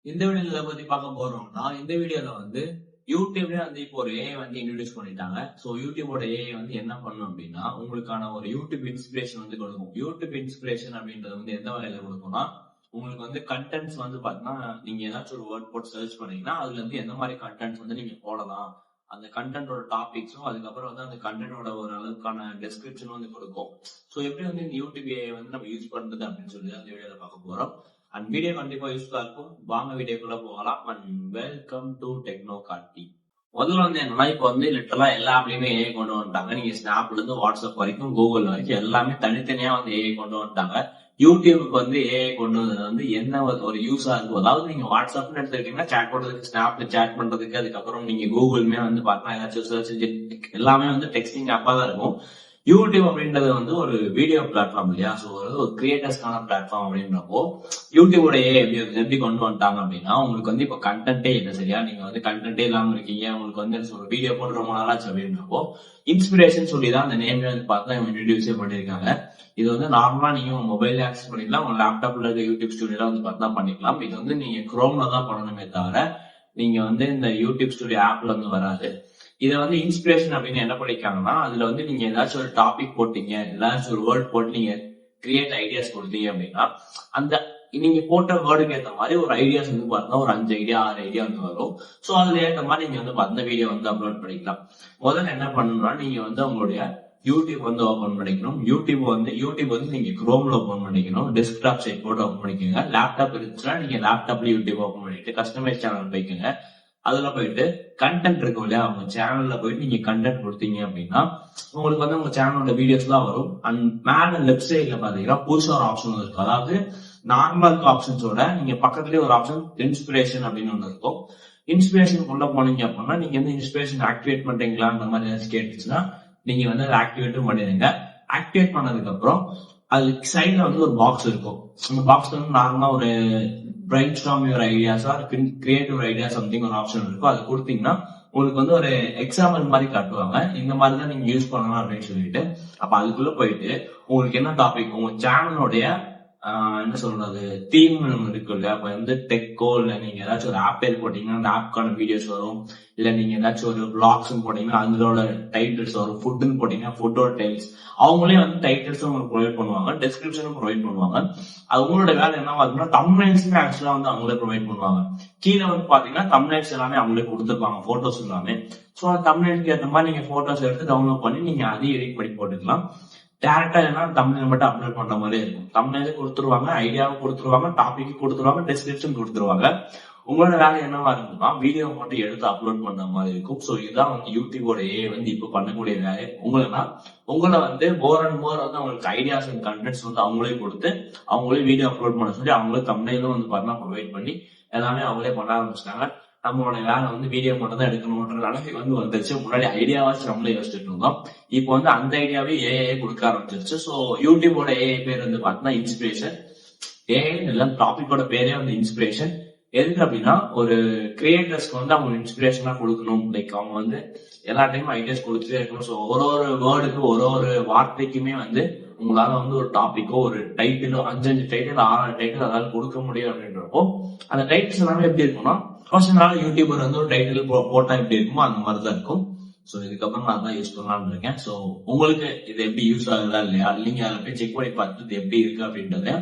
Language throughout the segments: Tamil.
இந்த வீடியோல பத்தி பார்க்க போறோம்னா இந்த வீடியோல யூடியூப்லயே இப்போ ஒரு ஏஐ இன்ட்ரோடியூஸ் பண்ணிட்டாங்க. ஸோ யூடியூபோட ஏஐ என்ன பண்ணும் அப்படின்னா உங்களுக்கான ஒரு யூடியூப் இன்ஸ்பிரேஷன் கொடுக்கும். யூடியூப் இன்ஸ்பிரேஷன் அப்படின்றது எந்த வகையில கொடுக்கும்னா உங்களுக்கு கண்டென்ட்ஸ் பாத்தீங்கன்னா நீங்க ஏதாச்சும் ஒரு வேர்ட் போட்டு சர்ச் பண்ணீங்கன்னா அதுல எந்த மாதிரி கண்டென்ட்ஸ் நீங்க போடலாம், அந்த கண்டென்ட்டோட டாபிக்ஸும் அதுக்கப்புறம் அந்த கண்டென்ட்டோட ஒரு அளவுக்கான டெஸ்கிரிப்ஷனும் கொடுக்கும். ஸோ எப்படி இந்த யூடியூப் ஏஐ நம்ம யூஸ் பண்றது அப்படின்னு சொல்லி அந்த வீடியோல பார்க்க போறோம். அண்ட் வீடியோ கண்டிப்பா யூஸ்ஃபுல்லா இருக்கும். வாங்க வீடியோக்குள்ள போகலாம். And welcome to Techno Karthi. முதல்ல என்னன்னா இப்போ லிட்டரலா எல்லா ஆப்லயுமே ஏஐ கொண்டு வந்துட்டாங்க. நீங்க ஸ்னாப்ல இருந்து வாட்ஸ்அப் வரைக்கும் கூகுள் வரைக்கும் எல்லாமே தனித்தனியா ஏஐ கொண்டு வந்துட்டாங்க. யூடியூபுக்கு ஏஐ கொண்டு வந்தது என்ன ஒரு யூஸா இருக்கும். அதாவது நீங்க வாட்ஸ்அப்னு எடுத்துக்கிட்டீங்கன்னா சேட் பண்றதுக்கு, ஸ்னாப்ல சேட் பண்றதுக்கு, அதுக்கப்புறம் நீங்க கூகுள்மே பார்த்தா ஏதாச்சும் சர்ச் எல்லாமே டெக்ஸ்டிங் ஆப்பா தான் இருக்கும். யூடியூப் அப்படின்றது ஒரு வீடியோ பிளாட்ஃபார்ம் இல்லையா? ஸோ ஒரு கிரியேட்டர்ஸ்க்கான பிளாட்ஃபார்ம் அப்படின்றப்போ யூடியூபோட எப்படி கொண்டு வந்துட்டாங்க அப்படின்னா உங்களுக்கு இப்போ கண்டென்ட்டே இல்லை சரியா? நீங்க கண்டென்ட்டே இல்லாம இருக்கீங்க, உங்களுக்கு ஒரு வீடியோ போட்டு ரொம்ப நாளாச்சு அப்படின்றப்போ இன்ஸ்பிரேஷன் சொல்லி தான் அந்த நேம்ல பார்த்தா இவங்க இன்ட்ரடியூஸே பண்ணிருக்காங்க. இது நார்மலா நீங்க உங்க மொபைல்ல ஆக்சஸ் பண்ணிக்கலாம், உங்க லேப்டாப்ல இருக்க யூடியூப் ஸ்டுடியோல பார்த்தா பண்ணிக்கலாம். இது நீங்க குரோம்ல தான் பண்ணணுமே தவிர நீங்க இந்த யூடியூப் ஸ்டுடியோ ஆப்ல வராது. இதை இன்ஸ்பிரேஷன் அப்படின்னு என்ன பண்ணிருக்காங்கன்னா அதுல நீங்க ஏதாச்சும் ஒரு டாபிக் போட்டீங்க, ஏதாச்சும் ஒரு வேர்ட் போட்டு நீங்க கிரியேட் ஐடியாஸ் கொடுத்தீங்க அப்படின்னா அந்த நீங்க போட்ட வேர்டுக்கு ஏற்ற மாதிரி ஒரு ஐடியாஸ் பார்த்தா ஒரு 5 ஐடியா 6 ஐடியா வரும். ஸோ அதுல ஏற்ற மாதிரி நீங்க அந்த வீடியோ அப்லோட் பண்ணிக்கலாம். முதல்ல என்ன பண்ணணும்னா நீங்க உங்களுடைய யூடியூப் ஓபன் பண்ணிக்கணும். யூடியூப் நீங்க குரோம்ல ஓபன் பண்ணிக்கணும். டெஸ்க்டாப் சைட் போட்டு ஓபன் பண்ணிக்கோங்க. லேப்டாப் இருந்துச்சுன்னா நீங்க லேப்டாப்ல யூடியூப் ஓபன் பண்ணிட்டு கஸ்டமைஸ் சேனல் போய்க்குங்க. அதுல போயிட்டு கண்டென்ட் இருக்கும் இல்லையா, உங்க சேனல்ல போயிட்டு நீங்க கண்டென்ட் கொடுத்தீங்க அப்படின்னா உங்களுக்கு உங்க சேனலோட வீடியோஸ் எல்லாம் வரும். அண்ட் மேல லெஃப்ட் சைட்ல பாத்தீங்கன்னா புதுசா ஒரு ஆப்ஷன் இருக்கும். அதாவது நார்மல் ஆப்ஷன்ஸோட நீங்க பக்கத்துலயே ஒரு ஆப்ஷன் இன்ஸ்பிரேஷன் அப்படின்னு ஒண்ணு இருக்கும். இன்ஸ்பிரேஷன் உள்ள போனீங்க அப்படின்னா நீங்க இன்ஸ்பிரேஷன் ஆக்டிவேட் பண்றீங்களா அந்த மாதிரி ஏதாச்சும் கேட்டுச்சுன்னா நீங்க அதை ஆக்டிவேட்டும் பண்ணிடுங்க. ஆக்டிவேட் பண்ணதுக்கு அப்புறம் அதுக்கு சைட்ல ஒரு பாக்ஸ் இருக்கும். அந்த பாக்ஸ் நார்மலா ஒரு brainstorm your ideas or create your ideas something ஒரு ஆப்ஷன் இருக்கும். அது கொடுத்தீங்கன்னா உங்களுக்கு ஒரு எக்ஸாம்பிள் மாதிரி காட்டுவாங்க. இந்த மாதிரி தான் நீங்க யூஸ் பண்ணலாம் அப்படின்னு சொல்லிட்டு அப்ப அதுக்குள்ள போயிட்டு உங்களுக்கு என்ன டாபிக் உங்க சேனலோடைய என்ன சொல்றது தீம் இருக்கு இல்லையா? அப்ப டெக்கோ இல்ல நீங்க ஏதாச்சும் ஒரு ஆப் பேர் போட்டீங்கன்னா அந்த ஆப்கான வீடியோஸ் வரும். இல்ல நீங்க ஏதாச்சும் ஒரு பிளாக்ஸ் போட்டீங்கன்னா அதோட டைட்டில்ஸ் வரும். ஃபுட்னு போட்டீங்கன்னா ஃபுட்டோட டைல்ஸ் அவங்களே டைட்டில்ஸ் உங்களுக்கு ப்ரொவைட் பண்ணுவாங்க, டெஸ்கிரிப்ஷனும் ப்ரொவைட் பண்ணுவாங்க. அது உங்களோட வேலை என்னவா இருக்குன்னா தம்ப்நெயில்ஸ்மே ஆக்சுவலா அவங்களே ப்ரொவைட் பண்ணுவாங்க. கீழே பாத்தீங்கன்னா தம்ப்நெயில்ஸ் எல்லாமே அவங்களே கொடுத்துருப்பாங்க, போட்டோஸ் எல்லாமே. ஸோ அந்த தம்ப்நெயிலுக்கு ஏற்ற மாதிரி நீங்க போட்டோஸ் எடுத்து டவுன்லோட் பண்ணி நீங்க அதையும் எடிட் பண்ணி போட்டுக்கலாம். டேரக்டா என்ன தம்ப்நெயில் மட்டும் அப்லோட் பண்ற மாதிரி இருக்கும். தம்ப்நெயிலே கொடுத்துருவாங்க, ஐடியாவும் கொடுத்துருவாங்க, டாபிக் கொடுத்துருவாங்க, டெஸ்கிரிப்ஷன் கொடுத்துருவாங்க. உங்களோட வேலை என்னவா இருக்குன்னா வீடியோ மட்டும் எடுத்து அப்லோட் பண்ற மாதிரி இருக்கும். ஸோ இதுதான் யூடியூபோட இப்ப பண்ணக்கூடிய வேலை. உங்களை மோர் அண்ட் மோர் அவங்களுக்கு ஐடியாஸ் அண்ட் கண்டென்ட்ஸ் அவங்களே கொடுத்து அவங்களே வீடியோ அப்லோட் பண்ண சொல்லி அவங்களே தம்ப்நெயிலும் பார்த்தா ப்ரொவைட் பண்ணி எல்லாமே அவங்களே பண்ண ஆரம்பிச்சிட்டாங்க. நம்மளோட வேலை வீடியோ மட்டும் தான் எடுக்கணும்ன்ற நிலைமை வந்துருச்சு. முன்னாடி ஐடியாவாச்சு நம்மளே யோசிச்சுட்டு இருந்தோம். இப்போ அந்த ஐடியாவே ஏஐ கொடுக்க ஆரம்பிச்சிருச்சு. ஸோ யூடியூபோட ஏஐ பேர் பார்த்தீங்கன்னா இன்ஸ்பிரேஷன். ஏஐ எல்லாம் டாபிக்கோட பேரே இன்ஸ்பிரேஷன். எதுக்கு அப்படின்னா ஒரு கிரியேட்டர்ஸ்க்கு அவங்க இன்ஸ்பிரேஷனா கொடுக்கணும். லைக் அவங்க எல்லா டைமும் ஐடியாஸ் கொடுத்துட்டே இருக்கணும். ஸோ ஒரு வேர்டுக்கு ஒரு வார்த்தைக்குமே உங்களால ஒரு டாபிக்கோ ஒரு டைட்டிலோ 5 டைட்டில் 6 டைட்டில் அதால கொடுக்க முடியும் அப்படின்றப்போ அந்த டைட்டில்ஸ் எல்லாமே எப்படி இருக்கும்னா கொஞ்ச நாள் யூடியூபர் ஒரு டைட்டில் போட்டா எப்படி இருக்குமோ அந்த மாதிரிதான் இருக்கும். ஸோ இதுக்கப்புறம் நான் தான் யூஸ் பண்ணலாம்னு இருக்கேன். ஸோ உங்களுக்கு இது எப்படி யூஸ் ஆகுதா இல்லையா, நீங்க அதை போய் செக் பண்ணி பார்த்துட்டு எப்படி இருக்கு அப்படின்றத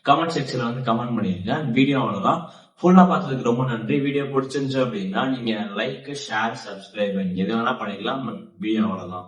கமெண்ட் செக்ஷன்ல கமெண்ட் பண்ணிருங்க. வீடியோ அவ்வளவுதான். ஃபுல்லா பார்த்ததுக்கு ரொம்ப நன்றி. வீடியோ பிடிச்சிருந்துச்சு அப்படின்னா நீங்க லைக், ஷேர், சப்ஸ்கிரைப் எது வேணா பண்ணிக்கலாம். வீடியோ அவ்வளவுதான்.